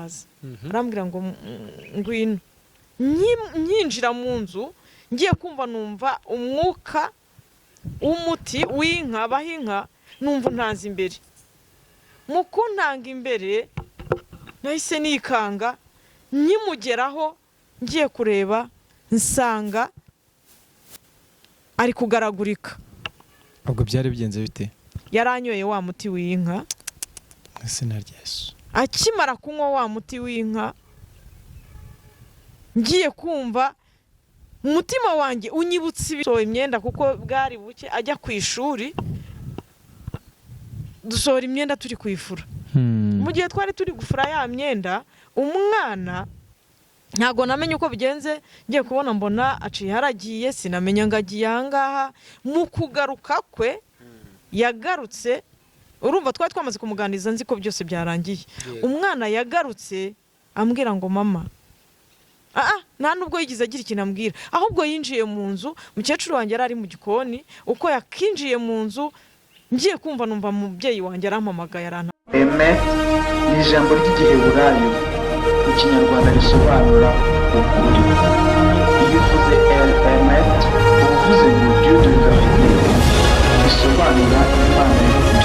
araza arambwira ngo ngwino nyinjira mu nzu ngiye kumva numva umwuka umuti w'inka bahinka numva ntanze imbere mu kuntanga imbere nahise nikanga nyimugeraho ngiye kureba nsanga ari kugaragurika. Ubwo byari bigenze bite? Yaranyoye wa muti w'inka Izina rya Yesu. Akimara kunywa wa muti w'inka ngiye kumva umutima wanjye unyibutse ibisohoye imyenda kuko bwari buke ajya ku ishuri dusohora imyenda turi kuyifura. Mu gihe twari turi gufura ya myenda umwana ntago namenye uko bigenze ngiye kubona mbona aciye haragiye sinamenya ngo agiye ahangaha mu kugaruka kwe yagarutse urumva twari twamaze kumuganiza nzi ko byose byarangiye. Umwana yagarutse ambwira ngo mama nta nubwo yigize agira ikintu ambwira ahubwo yinjiye mu nzu mukecuru wanjye ari mu gikoni uko yakinjiye mu nzu ngiye kumva numva umubyeyi wanjye arampamagaye arana. Emet ni ijambo ry'igiheburayo mu kinyarwanda risobanura ukuri. Iyo uvuze Emet uvuze ngo Dieu de la vérité bisobanura Imana y'ukuri.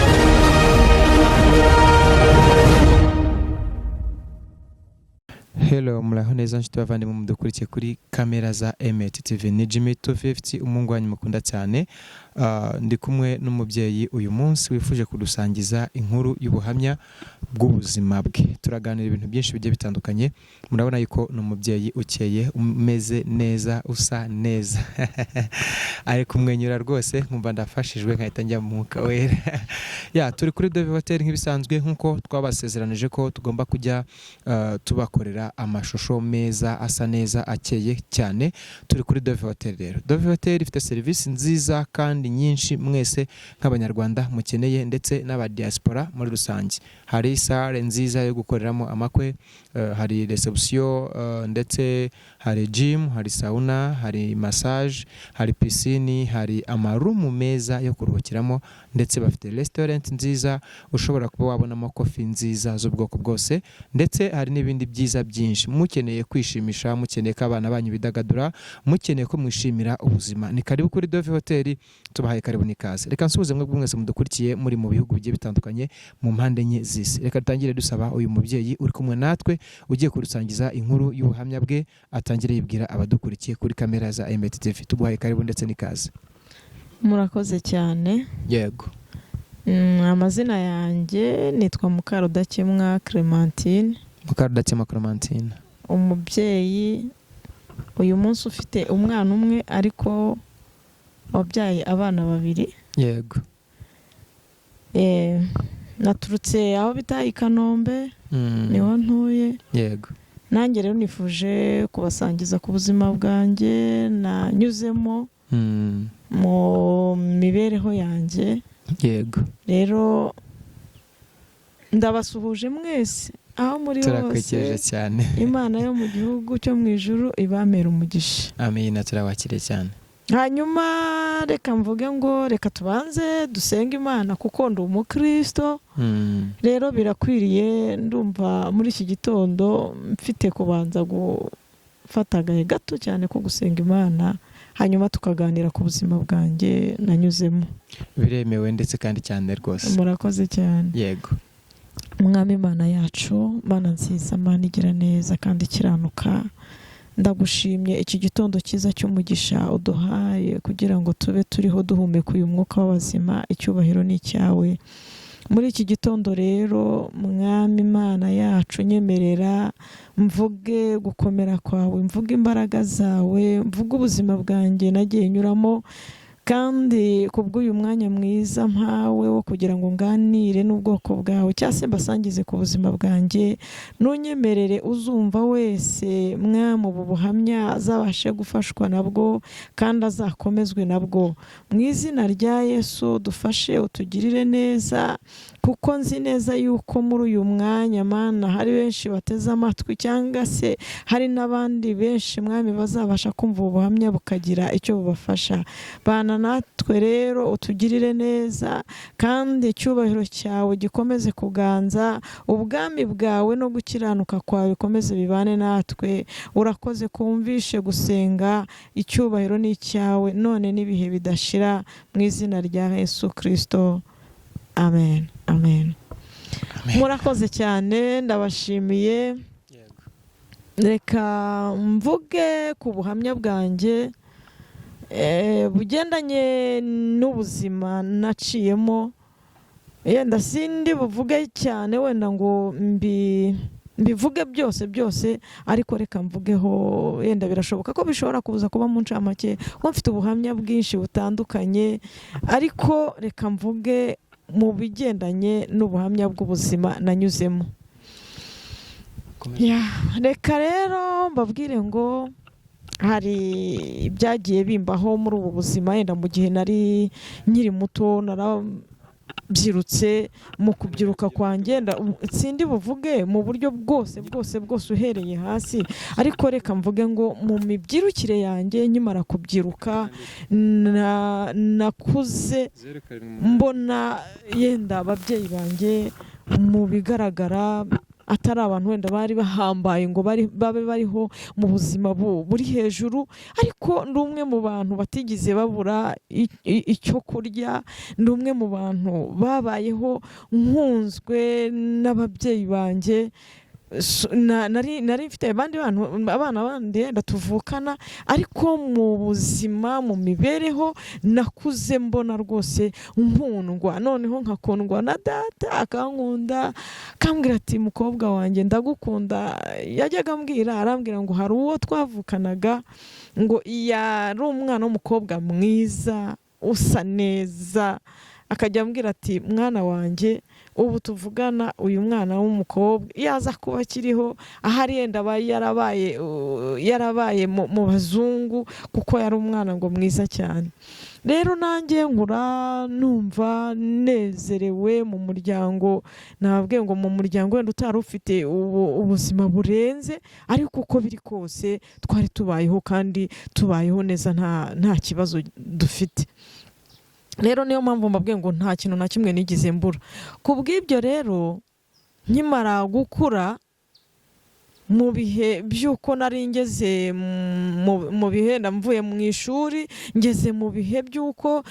Hello, muraho neza nshuti bavandimwe mudukurikiye kuri kamera za Emet TV. Ni Jimmy 250 umungu wanyu mukunda cyane. Ndi kumwe n'umubyeyi uyu munsi wifuje kudusangiza inkuru y'ubuhamya bw'ubuzima bwe. Turaganira ibintu byinshi bigiye bitandukanye. Murabona yuko n'umubyeyi ukeye umeze neza usa neza. Ari kumwenyura rwose nkumva ndafashijwe nkahita njya mu mwuka wera. Turi kuri Dove Hotel nk'ibisanzwe nkuko twabasezeranije ko tugomba kujya tubakorera amashusho meza asa neza akeye cyane. Turi kuri Dove Hotel rero. Dove Hotel ifite serivisi nziza kandi nyinshi mwese nk'abanyarwanda mukeneye ndetse n'aba diaspora muri rusange. Hari salle nziza yo gukoreramo amakwe, hari reception ndetse hari gym, hari sauna, hari massage, hari piscine, hari amarumu meza yo kuruhukiramo ndetse bafite restaurant nziza ushobora kuba wabonamo coffee nziza z'ubwoko bwose ndetse hari n'ibindi byiza byinshi. Mukeneye kwishimisha, mukeneye ko abana banyu bidagadura, mukeneye ko mwishimira ubuzima, ni karibu kuri Dove Hotel. Tubahaye karibu n'ikaze. Reka nsubize mwe mwese mudukurikiye muri mu bihugu bigiye bitandukanye mu mpande enye z'isi. Reka dutangire dusaba uyu mubyeyi uri kumwe natwe ugiye kurusangiza inkuru y'ubuhamya bwe atangire yibwira abadukurikiye kuri kamera za Emet TV. Tubahaye karibu ndetse n'ikaze. Murakoze cyane. Yego. Amazina yanjye nitwa Mukarudakemwa Clementine. Mukarudakemwa Clementine. Umubyeyi uyu munsi ufite umwana umwe ariko wabyaye abana babiri. Yego. Naturutse aho bita i Kanombe niho ntuye. Yego. Nanjye rero nifuje kubasangiza ku buzima bwanjye nanyuzemo mu mibereho yanjye. Yego. Rero ndabasuhuje mwese aho muri hose cyane. Imana yo mu gihugu cyo mu ijuru ibamera umugisha. Amen. Turawakiriye cyane. Hanyuma reka mvuge ngo reka tubanze dusenga Imana kuko ndi umukristo. Rero birakwiriye ndumva muri iki gitondo mfite kubanza gufata agahe gato cyane ko gusenga Imana hanyuma tukaganira ku buzima bwanjye nanyuzemo. Biremewe ndetse kandi cyane rwose. Murakoze cyane. Yego. Mwami Imana yacu, Mana nziza, Mana igira neza kandi kiranuka, ndagushimye iki gitondo cyiza cy'umugisha uduhaye kugira ngo tube turiho duhumeka uyu mwuka w'abazima. Icyubahiro ni icyawe muri iki gitondo. Rero Mwami Imana yacu, nyemerera mvuge gukomera kwawe, mvuge imbaraga zawe, mvuge ubuzima bwanjye nagiye nyuramo, kandi kubw'uyu mwanya mwiza mpawe wo kugira ngo nganire n'ubwoko bwawe cyase mbasangize ku buzima bwanjye. Nunyemerere uzumva wese Mwami ubu buhamya azabashe gufashwa nabwo kandi azakomezwe nabwo mu izina rya Yesu. Dufashe utugirire neza kuko nzi neza yuko muri uyu mwanya Mana hari benshi bateze amatwi cyangwa se hari n'abandi benshi Mwami bazabasha kumva ubuhamya bukagira icyo bubafasha. Bana kubana natwe rero utugirire neza kandi icyubahiro cyawe gikomeze kuganza, ubwami bwawe no gukiranuka kwawe bikomeze bibane natwe. Urakoze kumvishe gusenga, icyubahiro ni icyawe none n'ibihe bidashira, mu izina rya Yesu Kristo, amen. Amen. Murakoze cyane, ndabashimiye. Reka mvuge ku buhamya bwanjye bugendanye n'ubuzima naciyemo. Yenda sindi buvuge cyane wenda ngo mbivuge byose, ariko reka mvugeho, yenda birashoboka ko bishobora kuza kuba mu ncamake kuko mfite ubuhamya bwinshi butandukanye, ariko reka mvuge mu bigendanye n'ubuhamya bw'ubuzima nanyuzemo. Reka rero mbabwire ngo hari ibyagiye bimbaho muri ubu buzima, yenda mu gihe nari nkiri muto narabyirutse. Mu kubyiruka kwanjye sindi buvuge mu buryo bwose uhereye hasi, ariko reka mvuge ngo mu mibyirukire yanjye nkimara kubyiruka nakuze mbona yenda ababyeyi banjye mu bigaragara atari abantu wenda bari bahambaye ngo babe bariho mu buzima buri hejuru, ariko ndi umwe mu bantu batigeze babura icyo kurya, ndi umwe mu bantu babayeho nkunzwe n'ababyeyi banjye. Nari mfite abana bandi ndatuvukana, ariko mu buzima mu mibereho nakuze mbona rwose nkundwa, noneho nkakundwa na data akankunda, akambwira ati mukobwa wanjye ndagukunda. Yajyaga arambwira ngo hari uwo twavukanaga ngo yari umwana w'umukobwa mwiza usa neza, akajya ambwira ati mwana wanjye ubu tuvugana uyu mwana w'umukobwa yaza kuba akiriho, ahari yenda aba yarabaye mu bazungu, kuko yari umwana ngo mwiza cyane. Rero nanjye nkura numva nezerewe mu muryango. Nababwiye ngo mu muryango wenda utari ufite ubuzima burenze, ariko uko biri kose twari tubayeho kandi tubayeho neza, nta kibazo dufite. Rero niyo mpamvu mbabwiye ngo nta kintu na kimwe nigize mbura. Ku bw'ibyo rero nkimara gukura, mu bihe by'uko nari ngeze mu bihe mvuye mu ishuri, ngeze mu bihe by'uko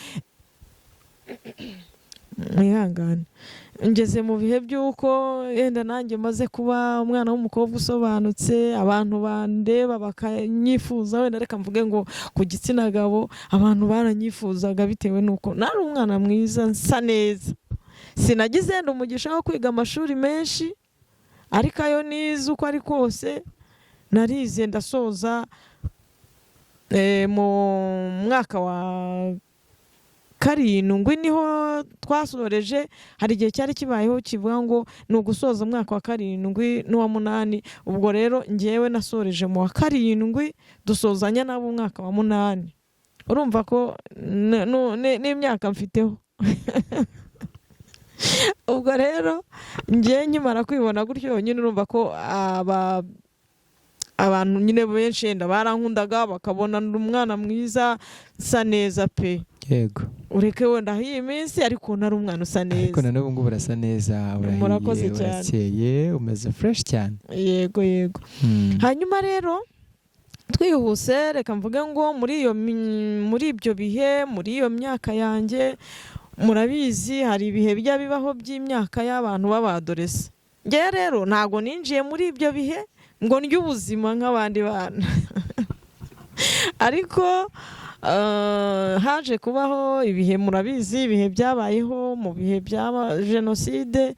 ngeze mu bihe by'uko yenda nanjye maze kuba umwana w'umukobwa usobanutse, abantu bandeba bakanyifuza, wenda reka mvuge ngo ku gitsina gabo abantu baranyifuzaga bitewe n'uko nari umwana mwiza nsa neza. Sinagize yenda umugisha wo kwiga amashuri menshi, ariko ayo nize uko ari kose narize ndasoza. Mu mwaka wa karindwi niho twasoreje. Hari igihe cyari kibayeho kivuga ngo ni ugusoza umwaka wa karindwi n'uwa munani, ubwo rero ngewe nasoreje mu wa karindwi dusozanya nabo umwaka wa munani. Urumva ko n'imyaka mfiteho. Ubwo rero ngewe nkimara kwibona gutyo nyine, urumva ko abantu nyine benshi yenda barankundaga, bakabona ndi umwana mwiza nsa neza pe. Yego. Ureke wenda iyi minsi, ariko nari umwana usa neza. Ariko na n'ubu ngubu urasa neza, murakoze cyane, urakeye, umeze fresh cyane. Yego. Hanyuma rero twihuse, reka mvuge ngo muri ibyo bihe, muri iyo myaka yanjye, murabizi hari ibihe bijya bibaho by'imyaka y'abantu b'abadolescents. Ngewe rero ntago ninjiye muri ibyo bihe ngo ndye ubuzima nk'abandi bana. Ariko haje kubaho ibihe, murabizi ibihe byabayeho mu bihe bya jenoside.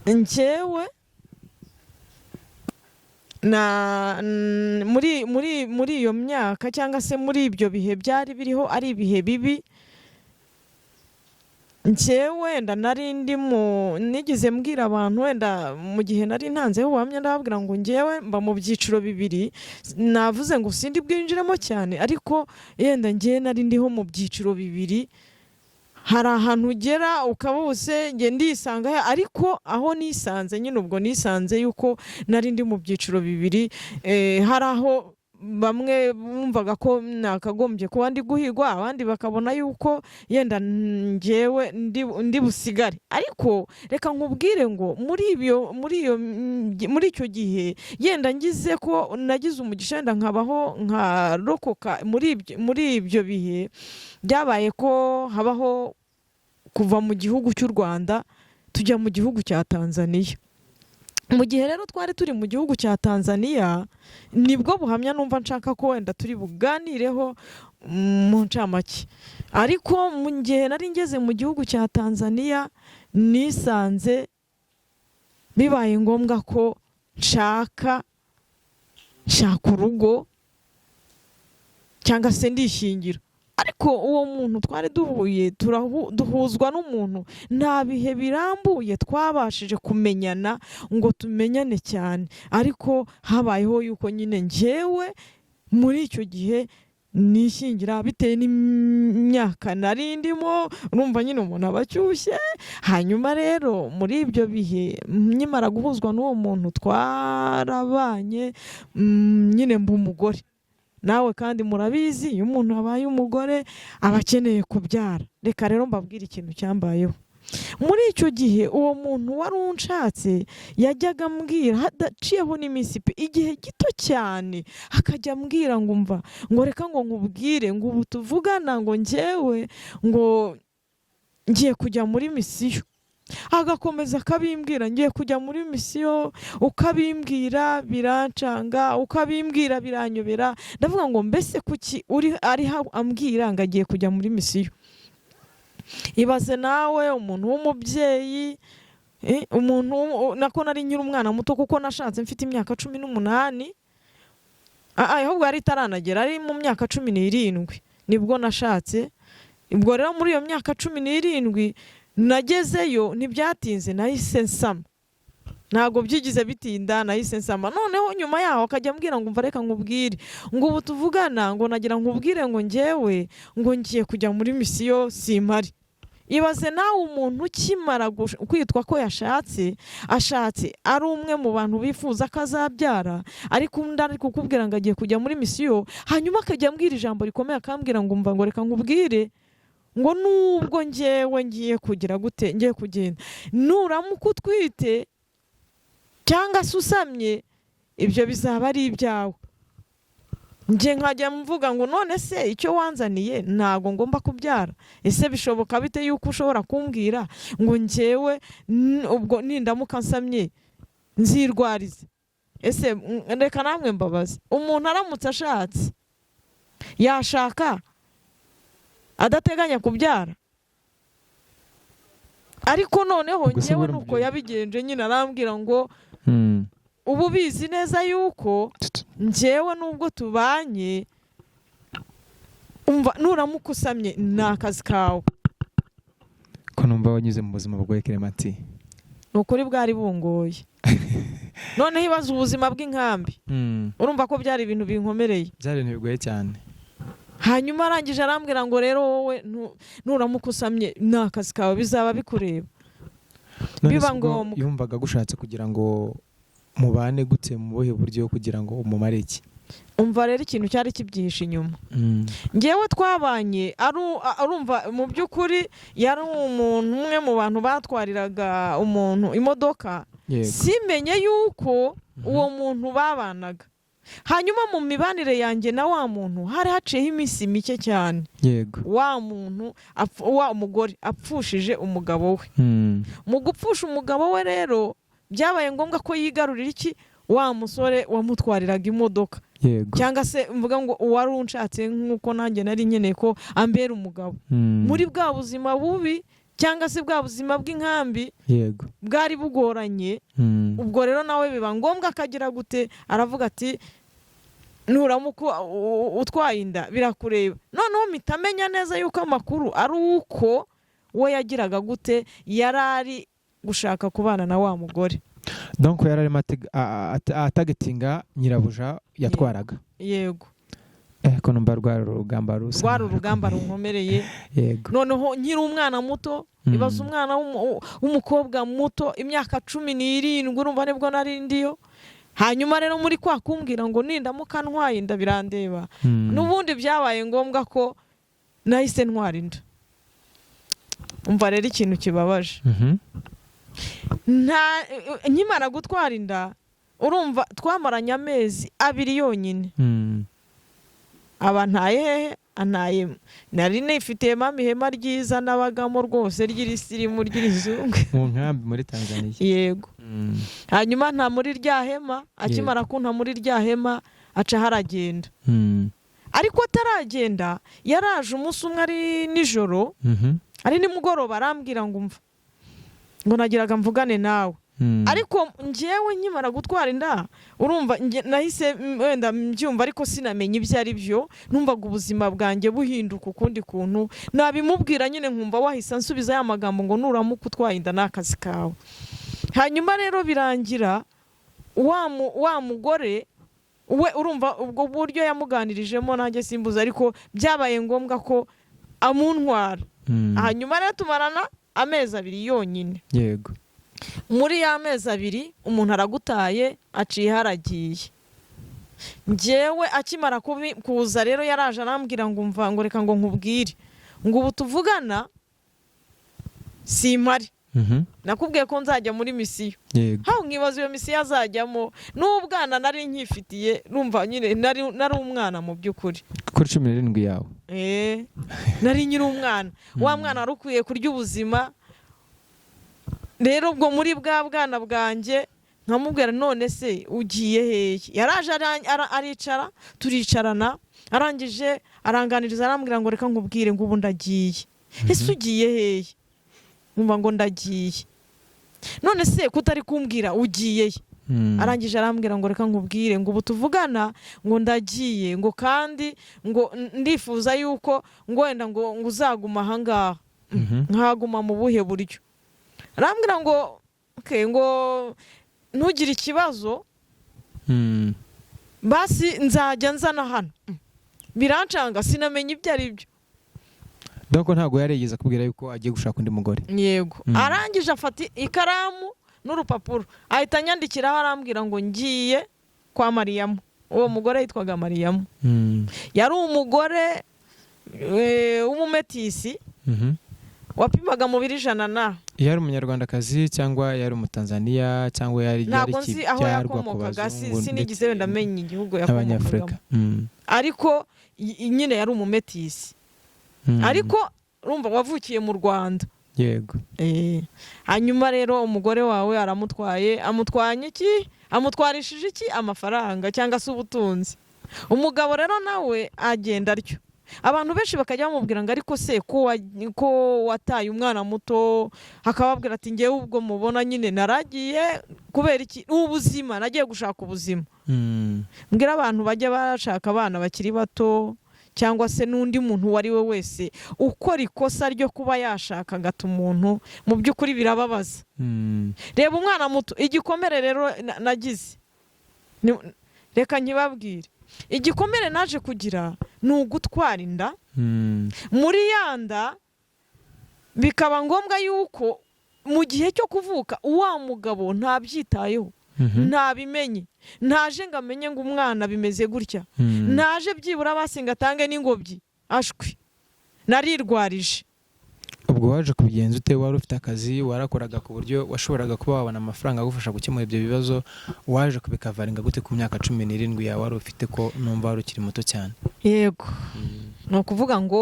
Njyewe muri iyo myaka cyangwa se muri ibyo bihe byari biriho ari ibihe bibi, njyewe wenda nari nigize mbwira abantu, wenda mu gihe nari ntanzeho ubuhamya ndababwira ngo njyewe mba mu byiciro bibiri. Navuze ngo sindi bwinjiremo cyane, ariko yenda njyewe nari ndiho mu byiciro bibiri. Hari ahantu ugera ukaba wose nge ndisanga, ariko aho nisanze nyine ubwo nisanze yuko nari ndi mu byiciro bibiri. Hari aho bamwe bumvaga ko nakagombye kuba ndi guhigwa, abandi bakabona yuko yenda njyewe ndi busigare. Ariko reka nkubwire ngo muri icyo gihe yenda ngize ko nagize umugisha yenda nkabaho nkarokoka muri ibyo bihe, byabaye ko habaho kuva mu gihugu cy'u Rwanda tujya mu gihugu cya Tanzania. Mu gihe rero twari turi mu gihugu cya Tanzania, nibwo buhamya numva nshaka ko wenda turi buganireho mu ncamake. Ariko mu gihe nari ngeze mu gihugu cya Tanzania, nisanze bibaye ngombwa ko nshaka urugo cyangwa se ndishingira. Ariko uwo muntu twari duhuye duhuzwa n'umuntu nta bihe birambuye twabashije kumenyana ngo tumenyane cyane. Ariko habayeho yuko nyine njyewe muri icyo gihe nishingira bitewe n'imyaka nari ndimo, urumva nyine umuntu aba acyushye. Hanyuma rero muri ibyo bihe nkimara guhuzwa n'uwo muntu twarabanye, nyine mba umugore. Nawe kandi murabizi iyo umuntu abaye umugore aba akeneye kubyara. Reka rero mbabwire ikintu cyambayeho. Muri icyo gihe uwo muntu wari unshatse yajyaga ambwira hadaciyeho n'iminsi pe, igihe gito cyane, akajya ambwira ngo umva ngo reka ngo nkubwire ngo ubu tuvugana ngo njyewe ngo ngiye kujya muri misiyo. Agakomeza akabimbwira ngiye kujya muri misiyo, ukabimbwira birancanga, ukabimbwira biranyobera. Ndavuga ngo mbese kuki ari ambwira ngo agiye kujya muri misiyo? Ibaze nawe umuntu w'umubyeyi, umuntu nako nari nyiri umwana muto kuko nashatse mfite imyaka 18. Ahubwo yari itaranagera, ari mu myaka 17 nibwo nashatse. Ubwo rero muri iyo myaka 17 nagezeyo ntibyatinze, nahise nsama. Ntago byigize bitinda, nahise nsama. Noneho nyuma yaho akajya ambwira ngo umva reka nkubwire ngo ubu tuvugana ngo nagira nkubwire ngo njyewe ngo ngiye kujya muri misiyo simpari. Ibaze nawe umuntu ukimara kwitwa ko ashatse ari umwe mu bantu bifuza akazabyara, ariko undi ari kukubwira ngo agiye kujya muri misiyo, hanyuma akajya ambwira ijambo rikomeye akambwira ngo umva ngo reka nkubwire ngo nubwo njyewe ngiye kugira gute, ngiye kugenda, nuramuka utwite cyangwa se usamye ibyo bizaba ari ibyawe. Nje nkajya mvuga ngo none se icyo wanzaniye ntago ngomba kubyara? Ese bishoboka bite yuko ushobora kumbwira ngo njyewe ubwo nindamuka nsamye nzirwarize? Ese reka namwe mbabaze, umuntu aramutse ashatse yashaka adateganya kubyara? Ariko noneho njyewe nuko yabigenje, nyine arambwira ngo ubu bizi neza yuko njyewe nubwo tubanye umva nuramuka usamye ni akazi kawe. Ko numva wanyuze mu buzima bwawe Clementi. Nukuri bwari bungoye. Noneho ibaze ubuzima bw'inkambi. Urumva ko byari ibintu binkomereye. Byari ibintu bigoye cyane. Hanyuma arangije arambwira ngo rero wowe nuramuka usamye ni akazi kawe, bizaba bikureba. Biba ngombwa yumvaga gushatse kugira ngo mubane gute mu buhe buryo kugira ngo umumare iki? Umva rero ikintu cyari kibyihishe inyuma. Ngewe twabanye arumva mu by'ukuri yari umuntu umwe mu bantu batwariraga umuntu imodoka. Simenye yuko uwo muntu babanaga. Hanyuma mu mibanire yanjye na wa muntu hari haciyeho iminsi mike cyane. Yego. Wa muntu wa umugore apfushije umugabo we. Mu gupfusha umugabo we rero byabaye ngombwa ko yigarurira iki wa musore wamutwariraga imodoka. Yego. Cyangwa se mvuga ngo uwari unshatse nkuko nanjye nari nkeneye ko ambera umugabo. Muri bwa buzima bubi cyangwa se bwa buzima bw'inkambi. Yego. Bwari bugoranye. Ubwo rero nawe biba ngombwa akagira gute, aravuga ati nuramuka utwaye inda birakureba. Noneho mitamenya neza yuko amakuru ari uko we yagiraga gute, yarari gushaka kubana na wa mugore. Donc yararimo atagetinga nyirabuja yatwaraga. Yego. Ko numva rugamba runkomereye. Yego. Noneho nkiri umwana muto, ibaza umwana w'umukobwa muto, imyaka 17, urumva nibwo nari ndiyo. hanyuma rero muri kwa kumbwira ngo nindamuka ntwaye inda birandeba n'ubundi byabaye ngombwa ko nahise ntwara inda. Umva rero ikintu kibabaje, nkimara gutwara inda urumva twamaranye amezi 2 yonyine. Aba ntaye hehe anaye nari nifitiye mama ihema ryiza nabagamo rwose ry'irisirimu ry'izungu mu nkambi muri Tanzania. Yego. Hanyuma nta muri rya hema, akimara kunta muri rya hema aca haragenda. Ariko ataragenda yaraje umunsi umwe ari nijoro, ari nimugoroba arambwira ngo umva ngo nagiraga mvugane nawe. Ariko njyewe nkimara gutwara inda urumva nahise wenda mbyumva ariko sinamenye ibyo ari byo, numvaga ubuzima bwanjye buhinduka ukundi kuntu. Nabimubwira nyine nkumva wahise nsubiza ya magambo ngo nuramuka utwaye inda n'akazi kawe. Hanyuma rero birangira wa mugore we urumva ubwo buryo yamuganirijemo nanjye simbuza, ariko byabaye ngombwa ko amuntwara. Hanyuma rero tumarana amezi 2 yonyine. Yego. Muri ya mezi 2 umuntu aragutaye aciye haragiye. Njyewe akimara kuza rero yaraje arambwira ngo umva ngo reka ngo nkubwire ngo ubu tuvugana simari. Nakubwiye ko nzajya muri misiyo. Yego. Haho nkibaza iyo misiyo azajyamo n'ubwana nari nkifitiye, numva nyine nari umwana mu by'ukuri. Kuri 17 yawe. Nari nyiri umwana. Wa mwana warukwiye kurya ubuzima. Rero ubwo muri bwa bwana bwanjye nkamubwira none se ugiye hehe? Yaraje aricara turicarana, arangije aranganiriza arambwira ngo reka nkubwire ngo ubu ndagiye. Ese ugiye hehe? Nkumva ngo ndagiye. None se kutari kumbwira ugiye? Arangije arambwira ngo reka nkubwire ngo ubu tuvugana ngo ndagiye ngo kandi ngo ndifuza yuko ngo wenda ngo uzaguma aha ngaha. Nkaguma mu buhe buryo? Arambwira ngo ngo ntugire ikibazo basi nzajya nzana hano. Birancanga sinamenye ibyo ari byo. Donc ntago yarigeze kubwira yuko agiye gushaka undi mugore. Yego. Arangije afata ikaramu n'urupapuro ahita anyandikiraho arambwira ngo ngiye kwa Mariyamu. Uwo mugore yitwaga Mariyamu. Yari umugore w'umumetisi. Wapimaga mu 100 Yari umunyarwandakazi cyangwa yari umutanzania cyangwa yari kibyarwa ku bazungu. Sinigize wenda menye igihugu yakomokaga. Ariko nyine yari umumetisi. Ariko urumva wavukiye mu Rwanda. Yego. Hanyuma rero umugore wawe aramutwaye, amutwanye iki? Amutwarishije iki? Amafaranga cyangwa se ubutunzi. Umugabo rero nawe agenda aryo. Abantu benshi bakajya bamubwira ngo ariko se ko wataye umwana muto, akababwira ati ngewe ubwo mubona nyine naragiye kubera iki? Ubuzima, nagiye gushaka ubuzima. Mbwira abantu bajya bashaka abana bakiri bato cyangwa se n'undi muntu wari we wese ukora ikosa ryo kuba yashaka gata umuntu, mu by'ukuri birababaza. Reba umwana muto, igikomere rero nagize reka nkibabwire. Igikomere naje kugira ni ugutwara inda. Muri yanda bikaba ngombwa yuko mu gihe cyo kuvuka wa mugabo ntabyitayeho, ntabimenye, ntaje ngo amenye ngo umwana bimeze gutya, ntaje byibura basinga atange n'ingobyi. Ashwi narirwarije. Ubwo waje kubigenza ute? Wari ufite akazi, warakoraga ku buryo washoboraga kuba wabona amafaranga agufasha gukemura ibyo bibazo. Waje kubikavaringa gute ku myaka 17 yawe wari ufite ko numva wari ukiri muto cyane? Yego. No kuvuga ngo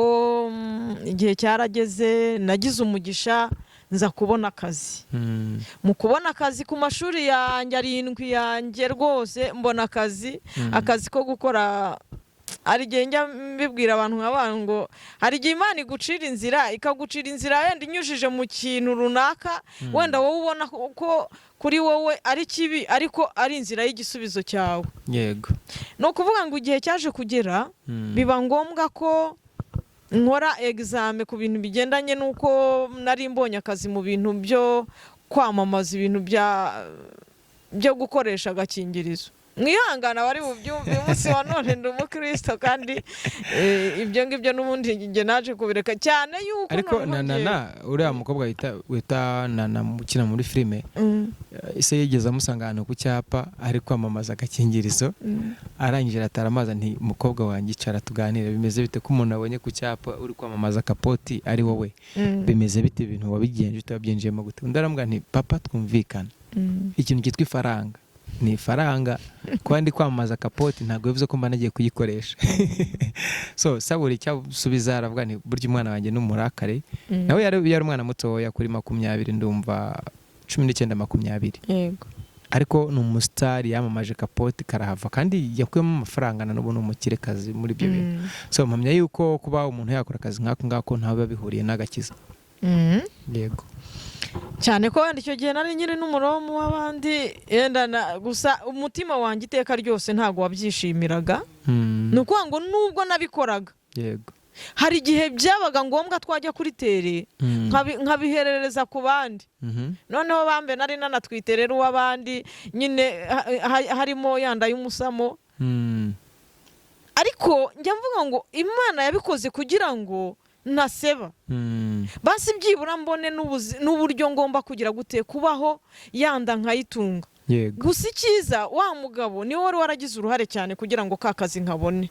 igihe cyarageze nagize umugisha nza kubona akazi. Mu kubona akazi ku mashuri yanjye 7 yanjye rwose mbona akazi ko gukora. Ari gihe njya mbibwira abantu nk'abantu ngo hari igihe Imana igucira inzira, ikagucira inzira yenda inyujije mu kintu runaka, wenda wowe ubona ko kuri wowe ari kibi ariko ari inzira y'igisubizo cyawe. Yego. No kuvuga ngo igihe cyaje kugera biba ngombwa ko nkora examen ku bintu bigendanye nuko nari mbonye akazi mu bintu byo kwamamaza ibintu byo gukoresha agakingirizo. mwihangana bari bubyumve umunsi wa none ndi umukristo kandi ibyo ngibyo n'ubundi njye naje kubireka cyane yuko ariko na uriya mukobwa wita Nana ukina muri filime ise yigeze amusanga ahantu ku cyapa ari kwamamaza agakingirizo arangije ataramaza nti mukobwa wanjye icara tuganire bimeze bite ko umuntu abonye ku cyapa uri kwamamaza kapoti ari wowe bimeze bite ibintu wabigenje utabyinjiyemo gute undi arambwira nti papa twumvikana ikintu cyitwa ifaranga ni ifaranga kuba ndi kwamamaza kapoti ntabwo bivuze ko mba nagiye kuyikoresha so saburi cyasubiza aravuga nti burya umwana wanjye n'umurakare nawe yari umwana mutoya kuri 20 ndumva 19 20 yego ariko ni umusitari yamamaje kapoti karahava kandi yakuyemo amafaranga na n'ubu n'umukirekazi muri ibyo bintu so mpamya yuko kuba umuntu yakora akazi nk'ako ngako ntabe bihuriye n'agakiza yego cyane ko wenda icyo gihe nari nyiri n'umuromo w'abandi yenda gusa umutima wanjye iteka ryose ntago wabyishimiraga ni ukuvuga ngo nubwo nabikoraga yego hari igihe byabaga ngombwa twajya kuri tere nkabiherereza ku bandi noneho bambe nari nanatwite rero uw'abandi nyine harimo yanda y'umusamo ariko njya mvuga ngo Imana yabikoze kugira ngo ntaseba basi byibura mbone n'uburyo ngomba kugira gute kubaho yanda nkayitunga gusa icyiza wa mugabo niwe wari waragize uruhare cyane kugira ngo ka kazi nkabone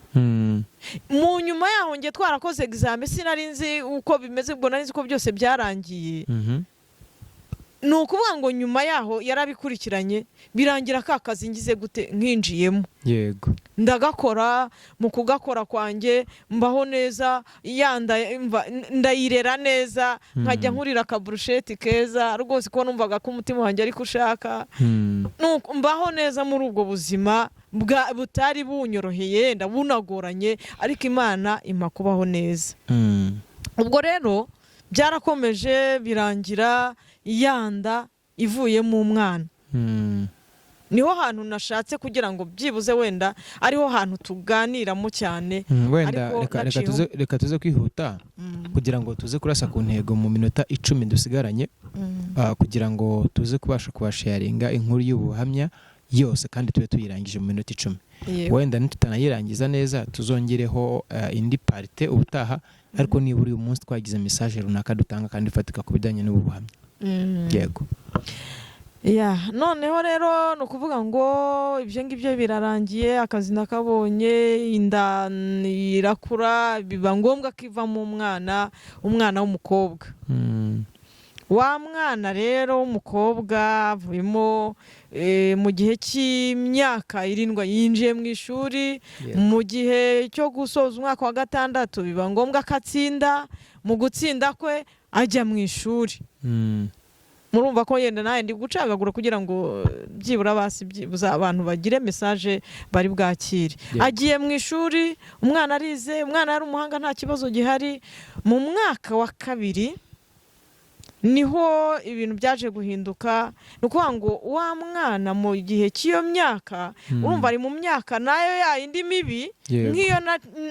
mu nyuma yaho nge twarakoze examen sinari nzi uko bimeze ubwo nari nzi ko byose byarangiye ni ukuvuga ngo nyuma yaho yarabikurikiranye birangira ka kazi ngize gute nkinjiyemo yego ndagakora mu kugakora kwanjye mbaho neza ndayirera neza nkajya nkurira akaburusheti keza rwose ko numvaga ko umutima wanjye ariko ushaka mbaho neza muri ubwo buzima butari bunyoroheye ndabunagoranye ariko Imana impa kubaho neza ubwo rero byarakomeje birangira yanda ivuye mu mwana niho hantu nashatse kugira ngo byibuze wenda ariho hantu tuganiramo cyane wenda reka tuze kwihuta kugira ngo tuze kurasa ku ntego mu minota 10 dusigaranye kugira ngo tuze kubasha kubasharinga inkuru y'ubuhamya yose kandi tube tuyirangije mu minota 10 wenda nitutanayirangiza neza tuzongereho indi parte ubutaha ariko niba uyu munsi twagize message runaka dutanga kandi ifatika ku bijyanye n'ubuhamya yego noneho rero ni ukuvuga ngo ibyo ngibyo birarangiye akazi nakabonye inda irakura biba ngombwa ko ivamo umwana w'umukobwa wa mwana rero w'umukobwa avuyemo mu gihe cy'imyaka 7 yinjiye mu ishuri mu gihe cyo gusoza umwaka wa 6 biba ngombwa ko atsinda mu gutsinda kwe ajya mu ishuri murumva ko yenda naye ndi gucagagura kugira ngo byibura basibuza abantu bagire message bari bwakire agiye mu ishuri umwana arize umwana yari umuhanga nta kibazo gihari mu mwaka wa 2 niho ibintu byaje guhinduka nukuvuga ngo wa mwana mu gihe cy'iyo myaka urumva ari mu myaka nayo yindi mibi nk'iyo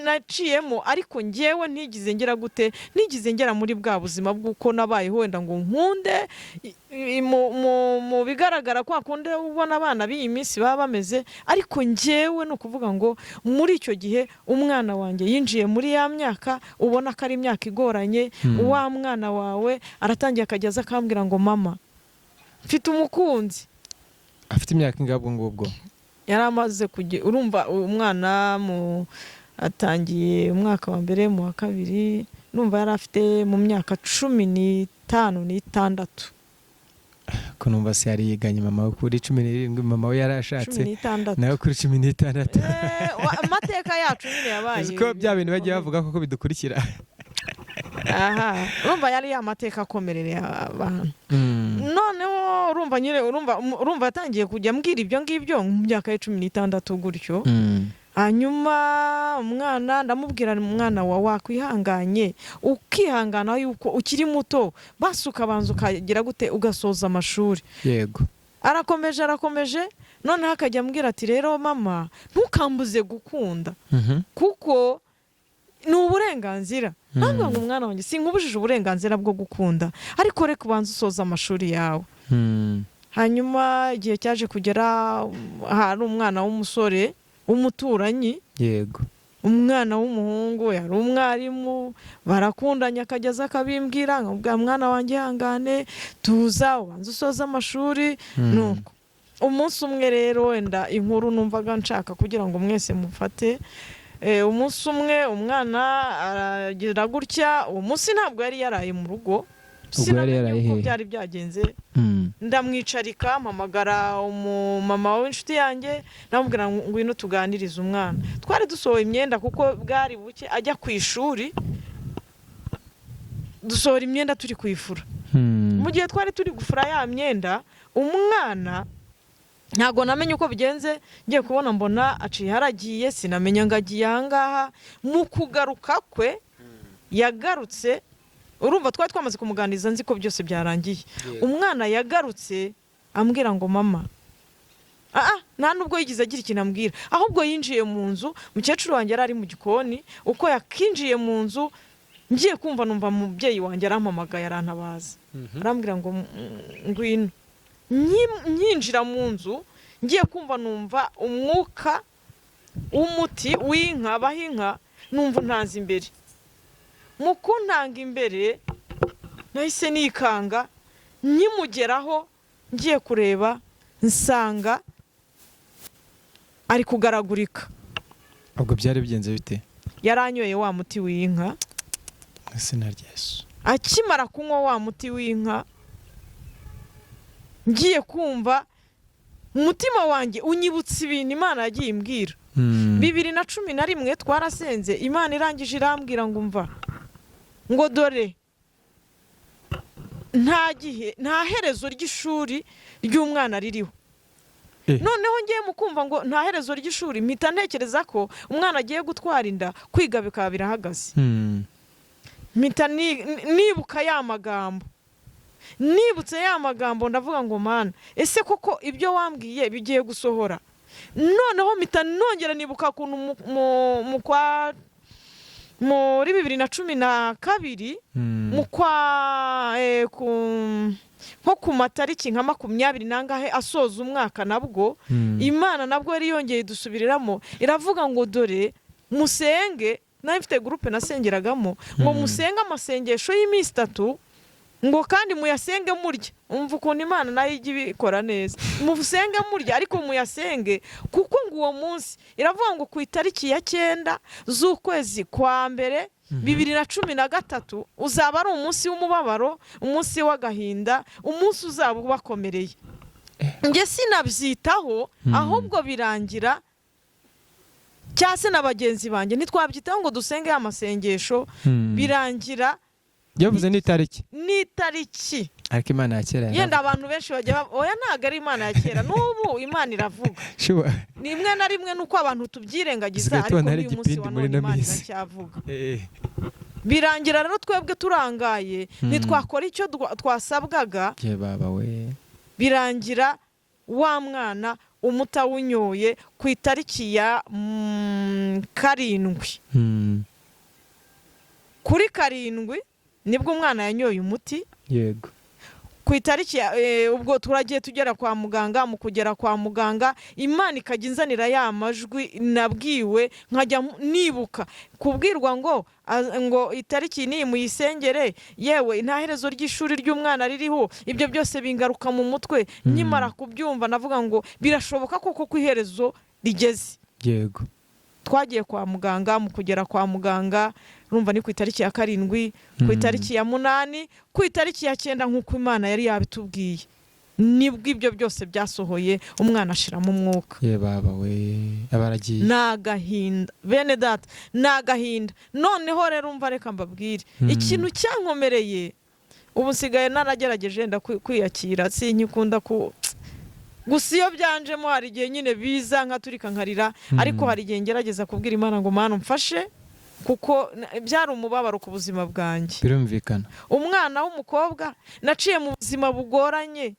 naciyemo ariko ngewe ntigize ngera muri bwa buzima bw'uko nabayeho wenda ngo nkunde mu bigaragara kwa kunde ubona abana b'iyi minsi baba bameze ariko ngewe ni ukuvuga ngo muri icyo gihe umwana wanjye yinjiye muri ya myaka ubona ko ari imyaka igoranye wa mwana wawe aratangiye akajyaza akambwira ngo mama mfite umukunzi afite imyaka ingabwo ngubwo yari amaze urumva umwana atangiye umwaka wa mbere mu wa 2 numva yari afite mu myaka 15 n'itandatu ko numva se yari yiganye mama we kuri 17 mama we yarashatse nawe kuri 16 amateka yacu nyine yabaye ko bya bintu bagiye bavuga ko bidukurikira urumva yari amateka akomerereye abantu noneho urumva yatangiye kujya mbwira ibyo ngibyo mu myaka ya 16 gutyo hanyuma umwana ndamubwira umwana wa wakwihanganye ukihangana yuko ukiri muto basi ukabanza ukagira gute ugasoza amashuri yego arakomeje noneho akajya ambwira ati rero mama ntukambuze gukunda kuko ni uburenganzira ntabwo ngo umwana wanjye sinkubujije uburenganzira bwo gukunda ariko reka ubanza usoza amashuri yawe hanyuma igihe cyaje kugera hari umwana w'umusore w'umuturanyi, yego, umwana w'umuhungu yari umwarimu, barakundanye, akageza akabimbwira, nkabwira mwana wanjye hangane tuza ubanza usoza amashuri. Nuko umunsi umwe rero wenda inkuru numvaga nshaka kugira ngo mwese mufate, umunsi umwe umwana aragira gutya, uwo munsi ntabwo yari yaraye mu rugo, sinamenye uko byari byagenze. Ndamwicarika mpamagara umumama w'inshuti yanjye, ndamubwira ngwino tuganirize umwana. Twari dusohoye imyenda kuko bwari buke ajya ku ishuri, dusohora imyenda turi kuyifura. Mu gihe twari turi gufura ya myenda, umwana ntago namenye uko bigenze, ngiye kubona mbona aciye haragiye, sinamenya ngo agiye ahangaha. Mu kugaruka kwe yagarutse, urumva twari twamaze kumuganiriza nzi ko byose byarangiye. Umwana yagarutse ambwira ngo mama, nta nubwo yigize agira ikintu ambwira, ahubwo yinjiye mu nzu. Mukecuru wanjye yari ari mu gikoni, uko yakinjiye mu nzu ngiye kumva numva umubyeyi wanjye arampamagaye, arantabaza, arambwira ngo ngwino. Nyinjira mu nzu ngiye kumva numva umwuka w'umuti w'inka, bahinka, numva ntanze imbere. Mu kuntanga imbere nahise nikanga, nkimugeraho ngiye kureba nsanga ari kugaragurika. ubwo byari bigenze bite? Yaranyoye wa muti w'inka, izina rya Yesu. akimara kunywa wa muti w'inka, ngiye kumva umutima wanjye unyibutsa ibintu Imana yagiye imbwira. 2011 twarasenze, Imana irangije irambwira ngo umva, ngo dore nta herezo ry'ishuri ry'umwana ririho. Noneho ngiye mukumva ngo nta herezo ry'ishuri, mpita ntekereza ko umwana agiye gutwara inda, kwiga bikaba birahagaze. Mpita nibuka ya magambo, nibutse ya magambo, ndavuga ngo Mana, ese koko ibyo wambwiye bigiye gusohora? Noneho mpita nongera nibuka kuntu muri 2012 nko ku matariki nka 20 nangahe asoza umwaka, nabwo Imana nabwo yari yongeye dusubiriramo, iravuga ngo dore musenge. Nayo mfite groupe nasengeragamo, ngo musenge amasengesho y'iminsi 3, ngo kandi muyasenge murya. Umva ukuntu Imana nayo ijya ibikora neza, musenge murya ariko muyasenge, kuko ngo uwo munsi iravuga ngo ku itariki ya 9 z'ukwezi kwa mbere 2013 uzaba ari umunsi w'umubabaro, umunsi w'agahinda, umunsi uzaba ubakomereye. Nge sinabyitaho, ahubwo birangira cyase na bagenzi banjye ntitwabyitaho ngo dusenge amasengesho, birangira yavuze n'itariki ariko Imana ya kera yenda abantu benshi bajya oya ntago ari Imana ya kera, n'ubu Imana iravuga. Ni imwe na rimwe nuko abantu tubyirengagiza, ariko uyu munsi wa none Imana iracyavuga. Birangira rero twebwe turangaye, ntitwakora icyo twasabwaga. Birangira wa mwana umutawunyoye ku itariki ya 7 kuri 7 nibwo umwana yanyoye umuti. Yego. Ku itariki ubwo turagiye tugera kwa muganga, mu kugera kwa muganga Imana ikajya inzanira ya majwi nabwiwe, nkajya nibuka kubwirwa ngo itariki ni muyisengere, yewe nta herezo ry'ishuri ry'umwana ririho. Ibyo byose bingaruka mu mutwe, nyimara kubyumva navuga ngo birashoboka koko ku iherezo rigeze. Yego. Twagiye kwa muganga, mu kugera kwa muganga urumva ni ku itariki ya 7, ku itariki ya 8, ku itariki ya 9 nk'uko Imana yari yabitubwiye. Nibwo ibyo byose byasohoye, umwana ashiramo umwuka. Ye baba we, abaragiye. Nagahinda bene data, nagahinda. Noneho rero umva reka mbabwire ikintu cyankomereye, ubu nsigaye naragerageje nda kwiyakira, sinyikunda gusa iyo byanjemo hari igihe nyine biza nkaturika nkarira, ariko hari igihe ngerageza kubwira Imana ngo Mana umfashe, kuko byari umubabaro ku buzima bwanjye. Birumvikana. Umwana w'umukobwa naciye mu buzima bugoranye,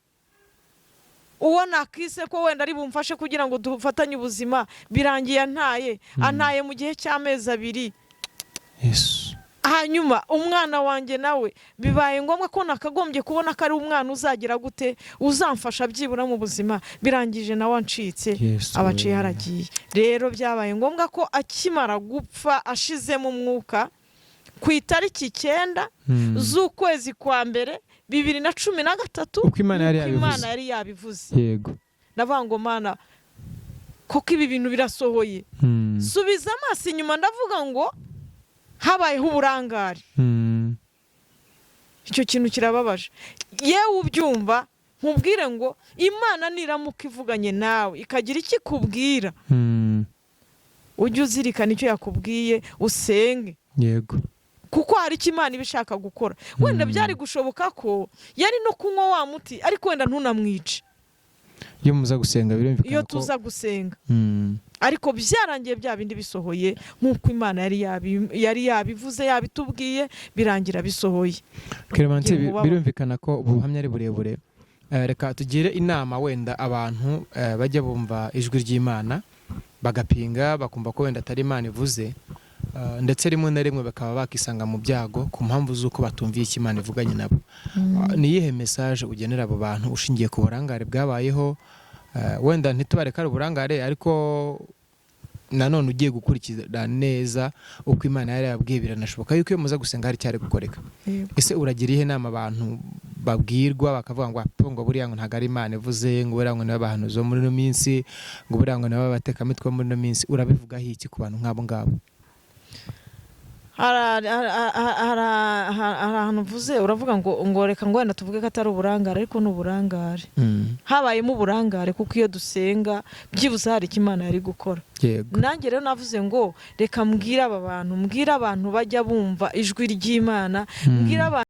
uwo nakise ko wenda ari bumfashe kugira ngo dufatanye ubuzima, birangiye antaye mu gihe cy'amezi 2. Yesu. hanyuma umwana wanjye nawe bibaye ngombwa ko nakagombye kubona ko ari umwana uzagira gute uzamfasha byibura mu buzima, birangije nawe ancitse abaciye haragiye. Rero byabaye ngombwa ko akimara gupfa ashizemo umwuka ku itariki 9 z'ukwezi kwa mbere 2013 uko Imana yari yabivuze. Yego. Ndavuga ngo Mana koko ibi bintu birasohoye. Subiza amaso inyuma ndavuga ngo habayeho uburangare. Icyo kintu kirababaje. Yewe ubyumva nkubwire ngo Imana niramuka ivuganye nawe ikagira iki kubwira, ujye uzirikana icyo yakubwiye usenge. Yego. Kuko hari icyo Imana ibishaka gukora. Wenda byari gushoboka ko yari no kunywa wa muti ariko wenda ntunamwice. Iyo muza gusenga birumvikana ko iyo tuza gusenga. Ariko byarangiye bya bindi bisohoye nk'uko Imana yari yabivuze yabitubwiye, birangira bisohoye. Clementine, birumvikana ko ubuhamya ari burebure. Reka tugire inama wenda abantu bajya bumva ijwi ry'Imana bagapinga bakumva ko wenda atari Imana ivuze, ndetse rimwe na rimwe bakaba bakisanga mu byago ku mpamvu z'uko batumviye icyo Imana ivuganye nabo. Ni iyihe message ugenera abo bantu ushingiye ku burangare bwabayeho? Wenda ntitubareka ari uburangare ariko nanone ugiye gukurikira neza uko Imana yari yabwiye, biranashoboka yuko iyo muza gusenga hari cyari gukoreka. Ese uragira ihe nama abantu babwirwa bakavuga ngo apongo buriya ngo ntago ari Imana ivuze, ngo buriya ngo n'abantu zo muri no minsi, ngo buriya ngo nabo bateka mitwe muri no minsi, urabivuga iki ku bantu nk'abo ngabo? Ahantu uvuze uravuga ngo reka ngo wenda tuvuge ko atari uburangare ariko ni uburangare. Habayemo uburangare kuko iyo dusenga byibuze hari icyo Imana yari gukora. Nanjye rero navuze ngo reka mbwira aba bantu, mbwira abantu bajya bumva ijwi ry'Imana, mbwira abantu